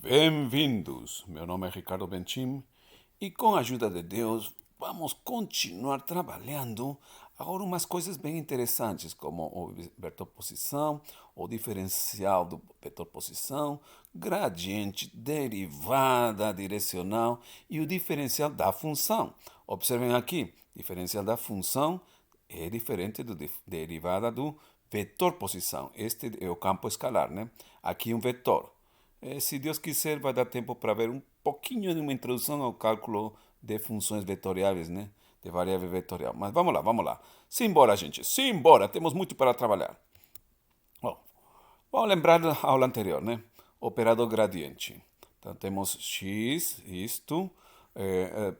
Bem-vindos! Meu nome é Ricardo Benchim e com a ajuda de Deus vamos continuar trabalhando agora umas coisas bem interessantes como o vetor posição, o diferencial do vetor posição, gradiente, derivada direcional e o diferencial da função. Observem aqui, diferencial da função é diferente da derivada do vetor posição. Este é o campo escalar, né? Aqui um vetor. Se Deus quiser, vai dar tempo para ver um pouquinho de uma introdução ao cálculo de funções vetoriais, né? De variável vetorial. Mas vamos lá, vamos lá. Simbora, gente, simbora. Temos muito para trabalhar. Bom, vamos lembrar da aula anterior, né? Operador gradiente. Então, temos x, isto,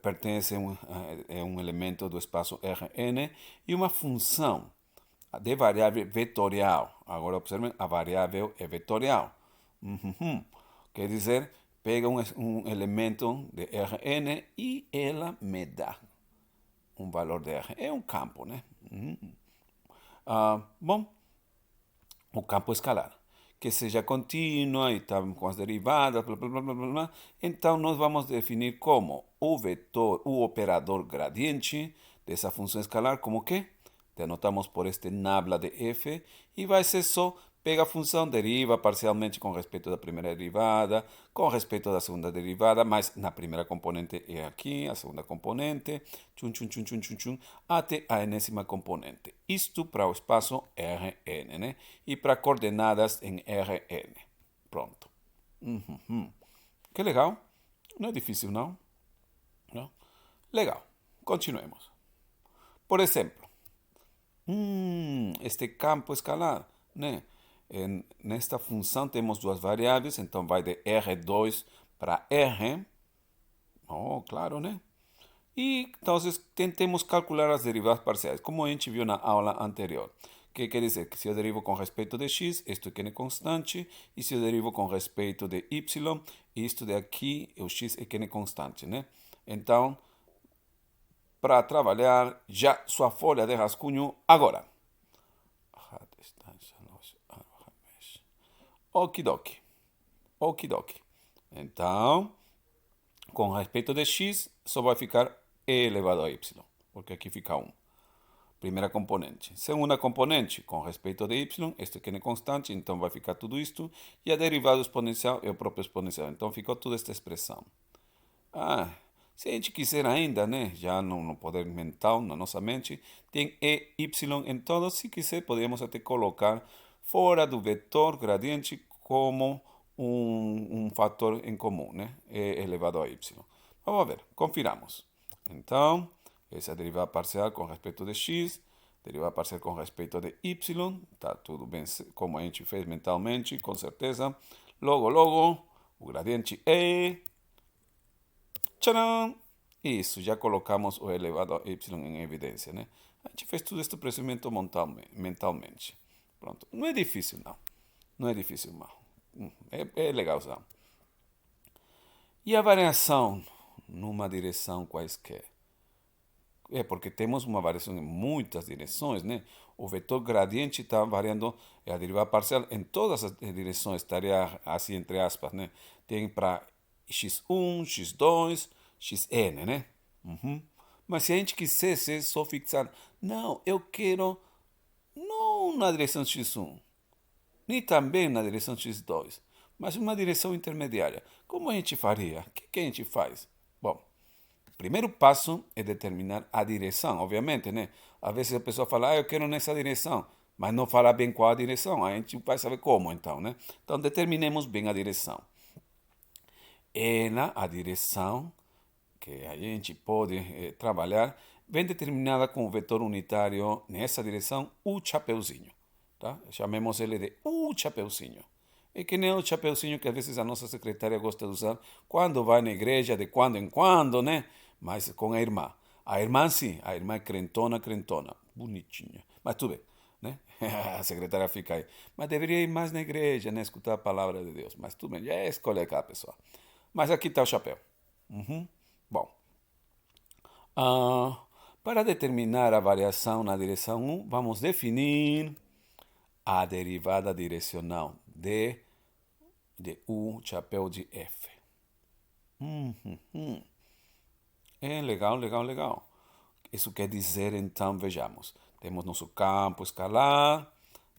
pertence a um elemento do espaço Rn, e uma função de variável vetorial. Agora, observem, a variável é vetorial. Quer dizer, pega um elemento de Rn e ela me dá um valor de R. É um campo, né? Bom, o campo escalar, que seja contínua e tal, com as derivadas, blá, blá, blá, blá, blá. Então, nós vamos definir como o vetor, o operador gradiente dessa função escalar, como que? Denotamos por este nabla de f e vai ser só pega a função, deriva parcialmente com respeito da primeira derivada, com respeito da segunda derivada, mas na primeira componente é aqui, a segunda componente, tchum, tchum, tchum, tchum, tchum, tchum, até a enésima componente. Isto para o espaço Rn, né? E para coordenadas em Rn. Pronto. Que legal. Não é difícil, não? Não? Legal. Continuemos. Por exemplo, este campo escalar, né? Nesta função temos duas variáveis, então vai de R2 para R. Oh, claro, né? E então tentemos calcular as derivadas parciais, como a gente viu na aula anterior. Que quer dizer que se eu derivo com respeito de x, isto aqui é constante, e se eu derivo com respeito de y, isto de aqui, o x é que é constante, né? Então, para trabalhar já sua folha de rascunho agora. Okidoki. Okidoki. Então, com respeito de x, só vai ficar e elevado a y, porque aqui fica 1. Primeira componente. Segunda componente, com respeito de y, este aqui é constante, então vai ficar tudo isto, e a derivada exponencial é o próprio exponencial. Então ficou toda esta expressão. Se a gente quiser ainda, né, já no poder mental, na nossa mente, tem e, y em todos. Se quiser, podemos até colocar fora do vetor gradiente como um fator em comum, né, e elevado a y. Vamos ver, confiramos. Então, essa é a derivada parcial com respeito de x, derivada parcial com respeito de y, está tudo bem como a gente fez mentalmente, com certeza. Logo, o gradiente é... Tcharam! Isso, já colocamos o elevado a y em evidência, né? A gente fez todo este procedimento mentalmente. Pronto. Não é difícil, não. Não é difícil, não. É legalzão. E a variação numa direção quaisquer? É porque temos uma variação em muitas direções, né? O vetor gradiente está variando a derivada parcial em todas as direções, estaria assim entre aspas, né? Tem para x1, x2, xn, né? Mas se a gente quisesse só fixar, não, eu quero não na direção x1, nem também na direção x2, mas uma direção intermediária. Como a gente faria? O que a gente faz? Bom, o primeiro passo é determinar a direção, obviamente, né? Às vezes a pessoa fala, eu quero nessa direção, mas não fala bem qual a direção. A gente vai saber como, então, né? Então, determinemos bem a direção. Ela, a direção que a gente pode trabalhar, vem determinada com o vetor unitário nessa direção, o chapeuzinho. Tá? Chamemos ele de o chapeuzinho. É que nem o chapeuzinho que às vezes a nossa secretária gosta de usar quando vai na igreja, de quando em quando, né? Mas com a irmã. A irmã sim, a irmã é crentona, crentona. Bonitinha. Mas tudo bem, né? A secretária fica aí. Mas deveria ir mais na igreja, né? Escutar a palavra de Deus. Mas tudo bem, já escolhe cada pessoa. Mas aqui está o chapéu. Bom, para determinar a variação na direção 1, vamos definir a derivada direcional de de U, chapéu de F. Uhum. É legal, legal, legal. Isso quer dizer, então, vejamos, temos nosso campo escalar,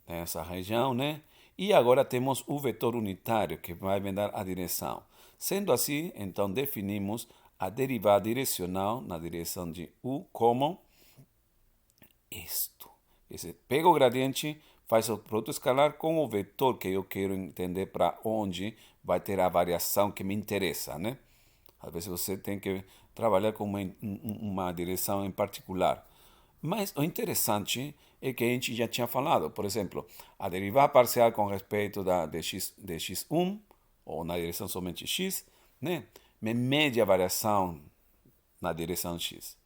nessa região, né? E agora temos o vetor unitário, que vai me dar a direção. Sendo assim, então definimos a derivada direcional na direção de U como isto. Pega o gradiente, faz o produto escalar com o vetor que eu quero entender para onde vai ter a variação que me interessa, né? Às vezes você tem que trabalhar com uma direção em particular. Mas o interessante é que a gente já tinha falado, por exemplo, a derivada parcial com respeito de x1, ou na direção somente x, né? Me mede a variação na direção x.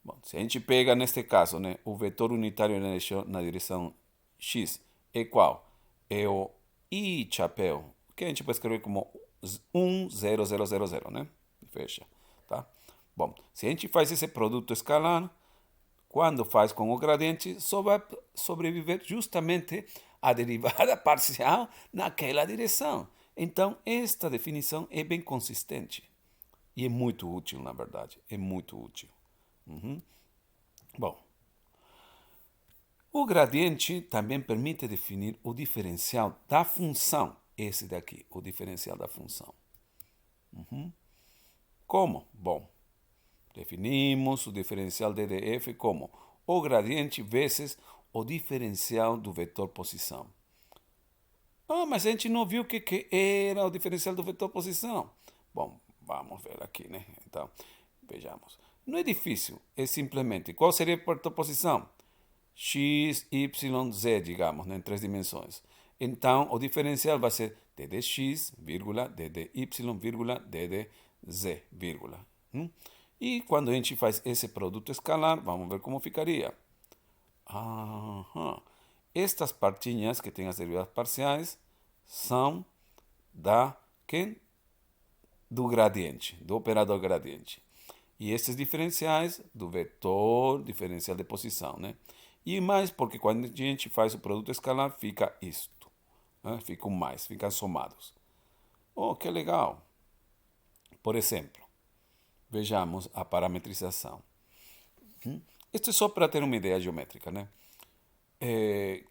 Bom, se a gente pega neste caso, né, o vetor unitário na direção x é qual? É o i chapéu, que a gente pode escrever como 1, 0, 0, 0, 0, né? Fecha, tá? Bom, se a gente faz esse produto escalar, quando faz com o gradiente, só vai sobreviver justamente a derivada parcial naquela direção. Então, esta definição é bem consistente. E é muito útil, na verdade. É muito útil. Bom, o gradiente também permite definir o diferencial da função. Esse daqui, o diferencial da função. Como? Bom, definimos o diferencial de df como o gradiente vezes o diferencial do vetor posição. Ah, mas a gente não viu o que era o diferencial do vetor posição. Bom, vamos ver aqui, né? Então, vejamos. Não é difícil, é simplesmente qual seria a vetor posição? X, Y, Z, digamos, né, em três dimensões. Então, o diferencial vai ser d de x, vírgula, d de y, vírgula, d de z, vírgula. E quando a gente faz esse produto escalar, vamos ver como ficaria. Aham. Estas partinhas que têm as derivadas parciais são da quem? Do gradiente, do operador gradiente. E esses diferenciais do vetor diferencial de posição, né? E mais porque quando a gente faz o produto escalar, fica isto. Né? Ficam mais, ficam somados. Oh, que legal! Por exemplo, vejamos a parametrização. Isto é só para ter uma ideia geométrica, né?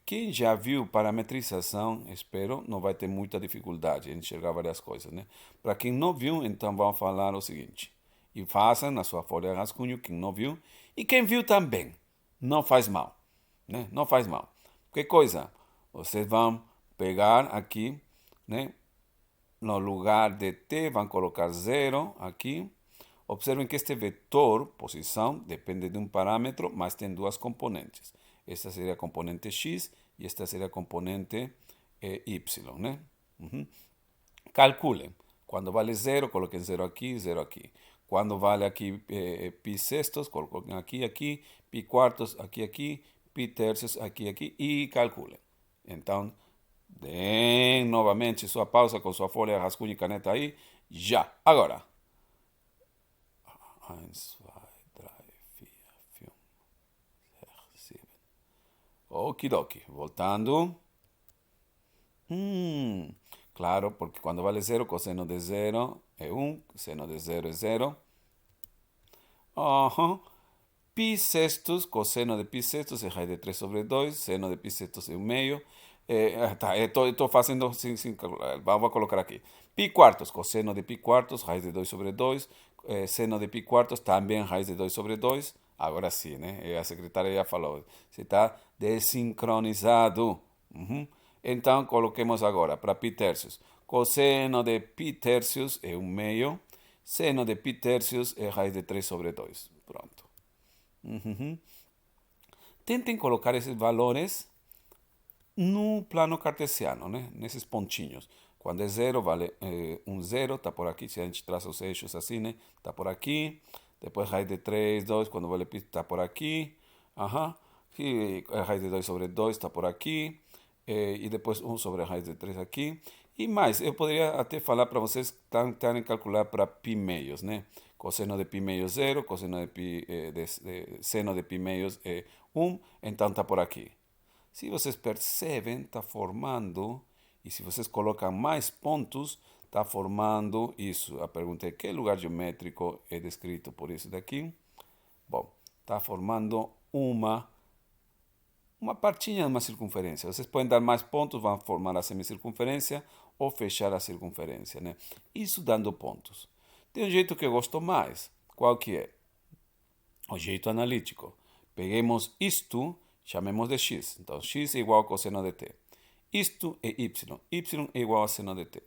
Quem já viu parametrização, espero, não vai ter muita dificuldade em enxergar várias coisas, né? Para quem não viu, então vamos falar o seguinte. E façam na sua folha de rascunho, quem não viu. E quem viu também. Não faz mal, né? Não faz mal. Que coisa? Vocês vão pegar aqui, né? No lugar de t, vão colocar 0 aqui. Observem que este vetor, posição, depende de um parâmetro, mas tem duas componentes. Esta seria a componente x e esta seria a componente y, né? Calculem. Quando vale 0, coloquem 0 aqui, 0 aqui. Quando vale aqui pi sextos, coloquem aqui, aqui, pi quartos, aqui, aqui, pi tercios, aqui, aqui, e calculem. Então, deem novamente sua pausa com sua folha, rascunho e caneta aí, já. Agora. 1, 2, 3, 4, 5, 6, 7. Okidoki. Voltando. Claro, porque quando vale 0, coseno de 0 é 1, seno de 0 é 0. Pi sextos, coseno de pi sextos é raiz de 3 sobre 2, seno de pi sextos é 1 meio. Estou fazendo sem calcular. Vamos colocar aqui. Pi quartos, coseno de pi quartos, raiz de 2 sobre 2. Seno de pi quartos, também raiz de 2 sobre 2. Agora sim, né? A secretária já falou. Você está desincronizado. Então, coloquemos agora para pi tercios. Cosseno de pi tercios é 1 meio. Seno de pi tercios é raiz de 3 sobre 2. Pronto. Tentem colocar esses valores no plano cartesiano, né? Nesses pontinhos. Quando é 0, vale 0, está por aqui. Se a gente traça os eixos assim, né? Está por aqui. Depois raiz de 3, 2, quando vale pi, está por aqui. E a raiz de 2 sobre 2 está por aqui. E depois 1 sobre a raiz de 3 aqui. E mais, eu poderia até falar para vocês tentarem calcular para pi meios, né? Cosseno de pi meios 0, cosseno de pi, seno de pi meios é 1, então está por aqui. Se vocês percebem, está formando E se vocês colocam mais pontos, está formando isso. A pergunta é: que lugar geométrico é descrito por isso daqui? Bom, está formando uma partinha de uma circunferência. Vocês podem dar mais pontos, vão formar a semicircunferência ou fechar a circunferência, né? Isso dando pontos. Tem um jeito que eu gosto mais. Qual que é? O jeito analítico. Peguemos isto, chamemos de x. Então, x é igual a cosseno de t. Isto é y. Y é igual a seno de t.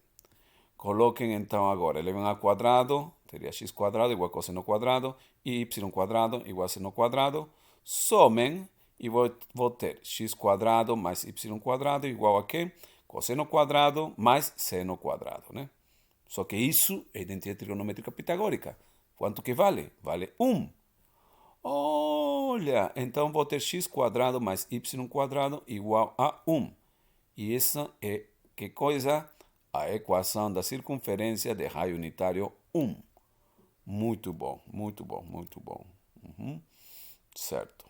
Coloquem então agora, elevem ao quadrado, teria x quadrado igual a cosseno quadrado, e y quadrado igual a seno quadrado. Somem e vou ter x quadrado mais y quadrado igual a quê? Cosseno quadrado mais seno quadrado, né? Só que isso é identidade trigonométrica pitagórica. Quanto que vale? Vale 1. Olha, então vou ter x quadrado mais y quadrado igual a 1. E essa é, que coisa? A equação da circunferência de raio unitário 1. Muito bom, muito bom, muito bom. Certo.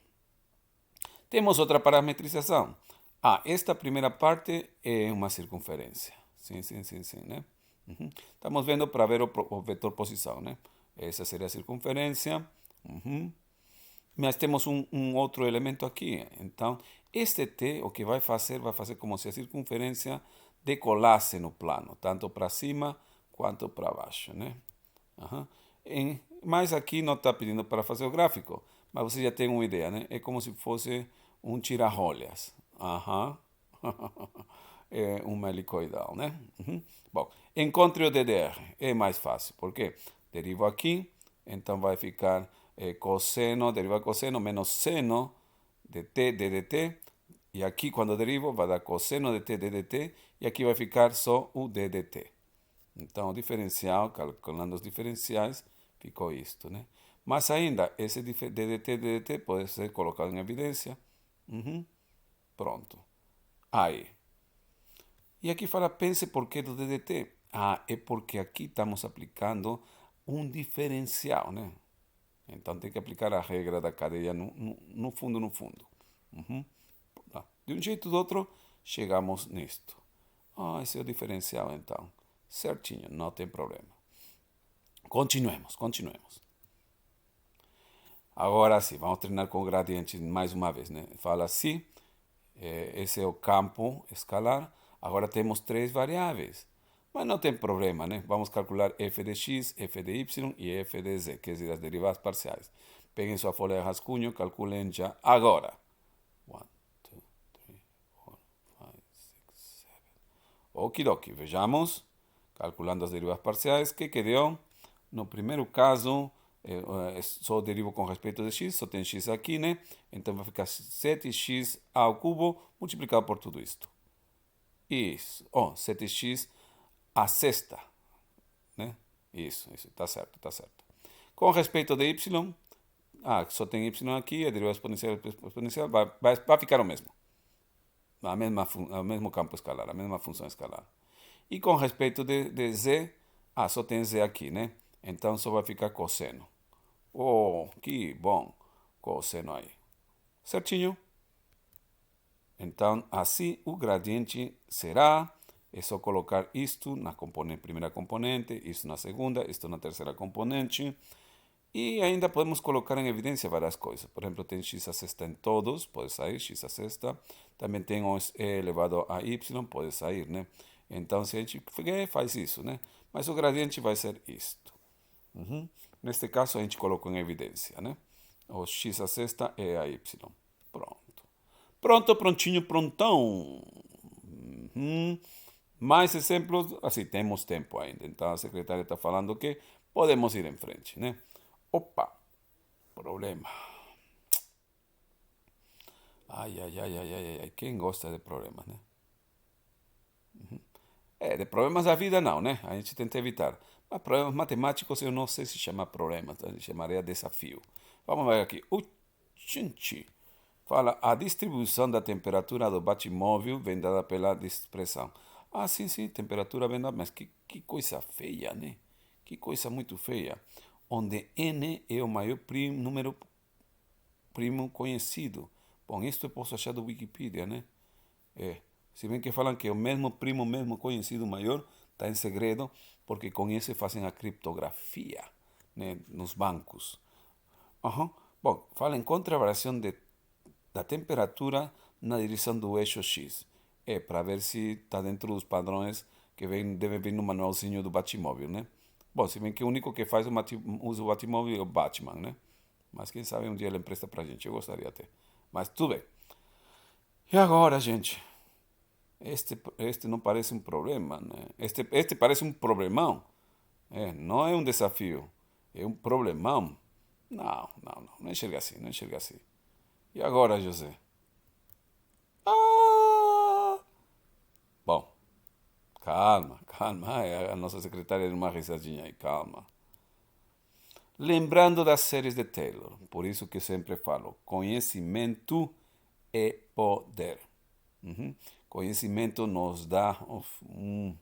Temos outra parametrização. Esta primeira parte é uma circunferência. Sim, né? Estamos vendo para ver o vetor posição, né? Essa seria a circunferência. Mas temos um outro elemento aqui. Então, este t, o que vai fazer como se a circunferência decolasse no plano, tanto para cima quanto para baixo, né? Mas aqui não está pedindo para fazer o gráfico, mas você já tem uma ideia, né? É como se fosse um tira-rolhas. É uma helicoidal, né? Bom, encontre o DDR. É mais fácil, porque derivo aqui, então vai ficar cosseno, derivar cosseno menos seno de t de dt. E aqui, quando derivo, vai dar cosseno de t de dt. E aqui vai ficar só o d de t. Então, o diferencial, calculando os diferenciais, ficou isto, né? Mas ainda, esse DDT pode ser colocado em evidência. Pronto. Aí. E aqui fala, pense por que do DDT. É porque aqui estamos aplicando um diferencial, né? Então tem que aplicar a regra da cadeia no fundo. De um jeito ou do outro, chegamos nisto. Esse é o diferencial, então. Certinho, não tem problema. Continuemos. Agora sim, vamos treinar com o gradiente mais uma vez, né? Fala assim, esse é o campo escalar. Agora temos três variáveis. Mas não tem problema, né? Vamos calcular f de x, f de y e f de z, quer dizer, as derivadas parciais. Peguem sua folha de rascunho, calculem já agora. 1, 2, 3, 4, 5, 6, 7. Okidoki, vejamos. Calculando as derivas parciais, que deu? No primeiro caso, só derivo com respeito de x, só tem x aqui, né? Então vai ficar 7x ao cubo multiplicado por tudo isto. Isso. 7x à sexta, né? Isso, está certo. Com respeito de y, só tem y aqui, a derivada exponencial vai ficar o mesmo. O mesmo campo escalar, a mesma função escalar. E com respeito de z, só tem z aqui, né? Então só vai ficar cosseno. Que bom, cosseno aí. Certinho? Então, assim o gradiente será, é só colocar isto na primeira componente, isto na segunda, isto na terceira componente. E ainda podemos colocar em evidência várias coisas. Por exemplo, tem x a sexta em todos, pode sair x a sexta. Também tem e elevado a y, pode sair, né? Então, se a gente faz isso, né? Mas o gradiente vai ser isto. Neste caso, a gente colocou em evidência, né? O x a sexta é a y. Pronto, prontinho, prontão. Mais exemplos, assim, temos tempo ainda. Então, a secretária está falando que podemos ir em frente, né? Opa, problema. Ai. Quem gosta de problemas, né? De problemas da vida não, né? A gente tenta evitar. Mas problemas matemáticos eu não sei se chama problemas, eu chamaria desafio. Vamos ver aqui. O Chinchi fala, a distribuição da temperatura do batimóvel vem dada pela expressão. Sim, temperatura vem dada, mas que coisa feia, né? Que coisa muito feia. Onde n é o maior número primo conhecido. Bom, isto eu posso achar do Wikipedia, né? Se bem que falam que o mesmo primo, mesmo conhecido maior, está em segredo, porque com esse fazem a criptografia, né, nos bancos. Aham. Bom, fala em contravariação da temperatura na direção do eixo X. É para ver se está dentro dos padrões que deve vir no manualzinho do Batmóvel, né? Bom, se bem que o único que faz usa o Batmóvel é o Batman, né? Mas quem sabe um dia ele empresta pra gente, eu gostaria até. Mas tudo bem. E agora, gente? Este não parece um problema, né? Este parece um problemão. É, não é um desafio, é um problemão. Não enxerga assim, não enxerga assim. E agora, José? Ah! Bom, calma, calma. Ai, a nossa secretária deu uma risadinha aí, calma. Lembrando das séries de Taylor, por isso que sempre falo, conhecimento é poder. Uhum. Conhecimento nos dá um-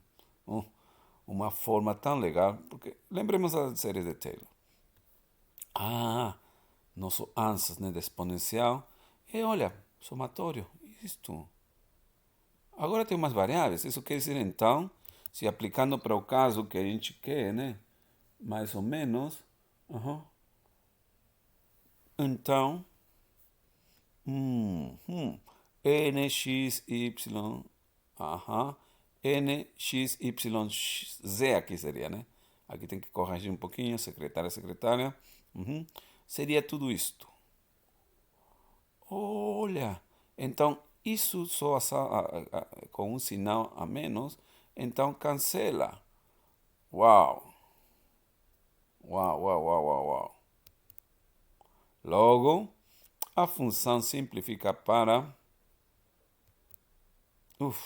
uma forma tão legal, porque lembremos das séries de Taylor. Ah, nosso ansas, né, de exponencial. E olha, somatório, isto. Agora tem umas variáveis. Isso quer dizer, então, se aplicando para o caso que a gente quer, né? Mais ou menos. Uhum. Então, n, x, y, aham, n, x, y, z aqui seria, né? Aqui tem que corrigir um pouquinho, secretária, secretária. Uhum. Seria tudo isto. Olha, então isso só com um sinal a menos, então cancela. Uau, uau, uau, uau, uau, uau. Logo, a função simplifica para. Uf,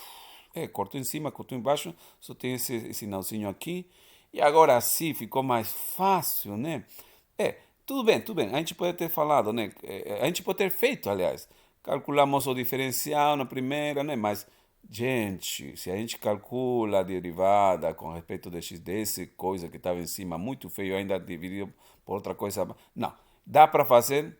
cortou em cima, cortou embaixo, só tem esse sinalzinho aqui. E agora sim ficou mais fácil, né? Tudo bem, tudo bem. A gente pode ter falado, né? A gente pode ter feito, aliás. Calculamos o diferencial na primeira, né? Mas, gente, se a gente calcula a derivada com respeito de x desse coisa que estava em cima, muito feio, ainda dividido por outra coisa. Não, dá para fazer,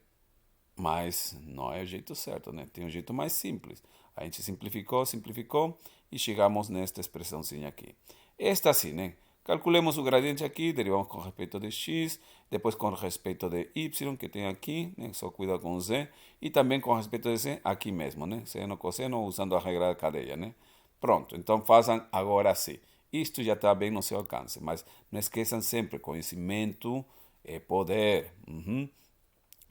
mas não é o jeito certo, né? Tem um jeito mais simples. A gente simplificou, simplificou e chegamos nesta expressãozinha aqui. Esta assim, né? Calculemos o gradiente aqui, derivamos com respeito de x, depois com respeito de y, que tem aqui, né? Só cuidado com o z, e também com respeito de z aqui mesmo, né? Seno, cosseno, usando a regra da cadeia, né? Pronto, então façam agora sim. Isto já está bem no seu alcance, mas não esqueçam sempre, conhecimento é poder. Uhum.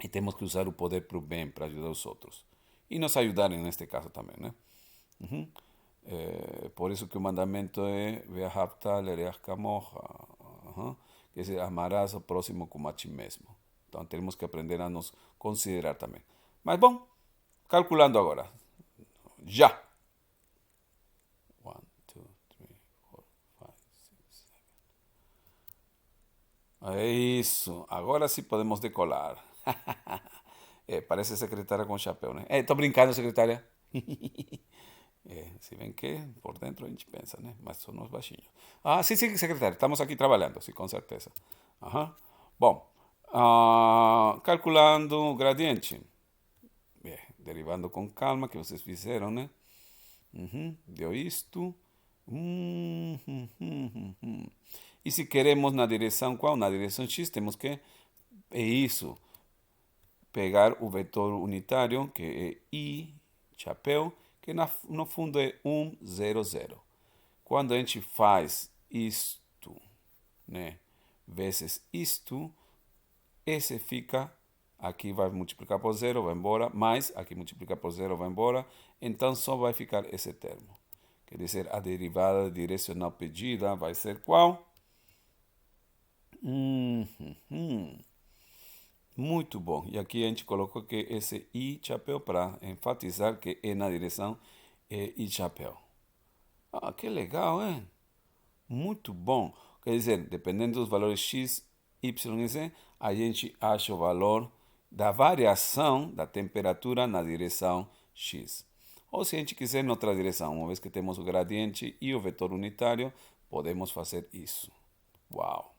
E temos que usar o poder para o bem, para ajudar os outros. E nos ajudarem neste caso também, né? Uhum. Por isso que o mandamento é Ve'ahavta lereach kamocha. Uhum. Quer dizer, amarás ao próximo como a ti mesmo. Então temos que aprender a nos considerar também. Mas bom, calculando agora. Já! 1, 2, 3, 4, 5, 6, 7. É isso. Agora sim podemos decolar. Parece secretária com chapéu, né? Tô brincando, secretária. Se bem que por dentro a gente pensa, né? Mas somos baixinhos. Ah, sim, sim, secretária. Estamos aqui trabalhando, sim, com certeza. Aham. Bom, calculando o gradiente. Derivando com calma, que vocês fizeram, né? Uhum, deu isto. E se queremos na direção qual? Na direção x, temos que. É isso. Pegar o vetor unitário, que é I, chapéu, que no fundo é 1, 0, 0. Quando a gente faz isto, né, vezes isto, esse fica, aqui vai multiplicar por zero, vai embora, mais aqui multiplicar por zero, vai embora, então só vai ficar esse termo. Quer dizer, a derivada direcional pedida vai ser qual? Muito bom. E aqui a gente colocou que esse I chapéu para enfatizar que é na direção I chapéu. Ah, que legal, hein? Muito bom. Quer dizer, dependendo dos valores x, y e z, a gente acha o valor da variação da temperatura na direção x. Ou se a gente quiser em outra direção, uma vez que temos o gradiente e o vetor unitário, podemos fazer isso. Uau!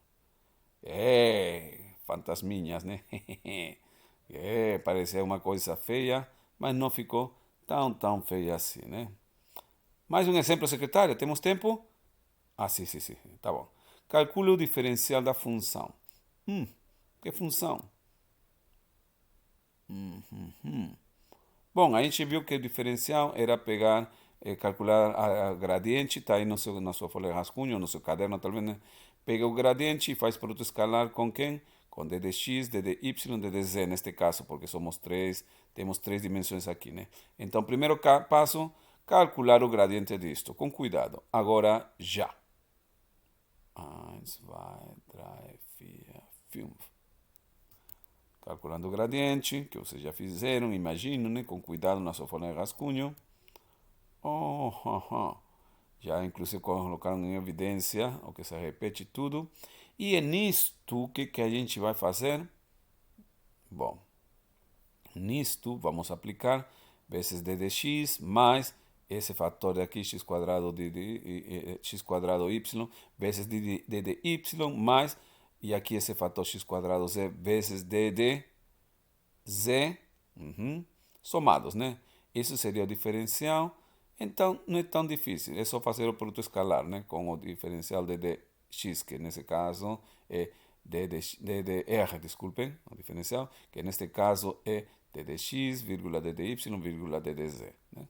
Fantasminhas, né? Parecia uma coisa feia, mas não ficou tão feia assim, né? Mais um exemplo, secretária. Temos tempo? Ah, sim, sim, sim. Tá bom. Calcule o diferencial da função. Que função? Bom, a gente viu que o diferencial era pegar, calcular a gradiente, está aí no seu, na sua folha de rascunho, no seu caderno, talvez, né? Pega o gradiente e faz produto escalar com quem? Com d de x, d de y, d de z, neste caso, porque somos três, temos três dimensões aqui, né? Então, primeiro passo, calcular o gradiente disto, com cuidado. Agora, já. 1, 2, 3, 4, 5. Calculando o gradiente, que vocês já fizeram, imagino, né? Com cuidado na sua folha de rascunho. Já inclusive colocaram em evidência o que se repete tudo. E é nisto que a gente vai fazer? Bom, nisto vamos aplicar vezes d de x mais esse fator de aqui, x quadrado x quadrado y, vezes d de y mais, e aqui esse fator x quadrado z vezes d de z, somados, né? Isso seria o diferencial. Então, não é tão difícil. É só fazer o produto escalar, né? Com o diferencial de dx, que nesse caso é d de r, desculpem, o diferencial, que neste caso é d de x, vírgula d de y, vírgula d de z, né?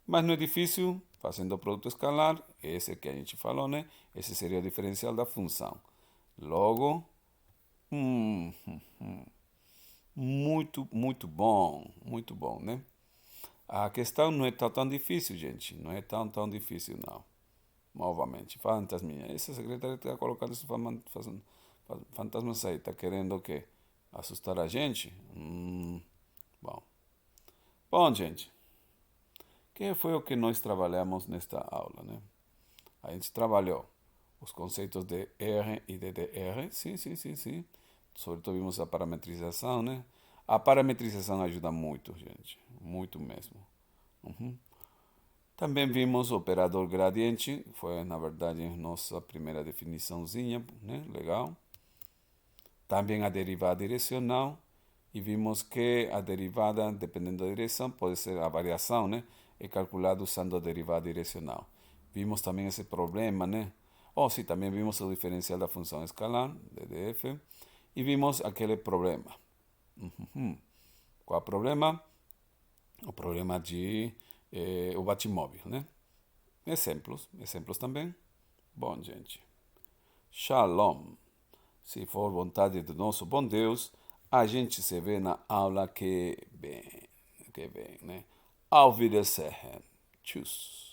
Mas não é difícil, fazendo o produto escalar, esse que a gente falou, né? Esse seria o diferencial da função. Logo, muito bom, né? A questão não é tão difícil, gente. Não é tão difícil, não. Novamente, fantasminha. Essa secretária está colocando esses fantasmas aí. Está querendo o quê? Assustar a gente? Bom. Bom, gente. Que foi o que nós trabalhamos nesta aula, né? A gente trabalhou os conceitos de R e de DR. Sim, sim, sim, sim. Sobretudo vimos a parametrização, né? A parametrização ajuda muito, gente. Muito mesmo. Também vimos o operador gradiente, foi na verdade nossa primeira definiçãozinha, né? Legal. Também a derivada direcional, e vimos que a derivada, dependendo da direção, pode ser a variação, né? É calculada usando a derivada direcional. Vimos também esse problema, né? Sim, também vimos o diferencial da função escalar, DDF, e vimos aquele problema. Qual é o problema? O problema de o batimóvel, né? Exemplos também. Bom, gente, shalom. Se for vontade do nosso bom Deus, a gente se vê na aula que vem, né? Auf Wiedersehen. Tschüss.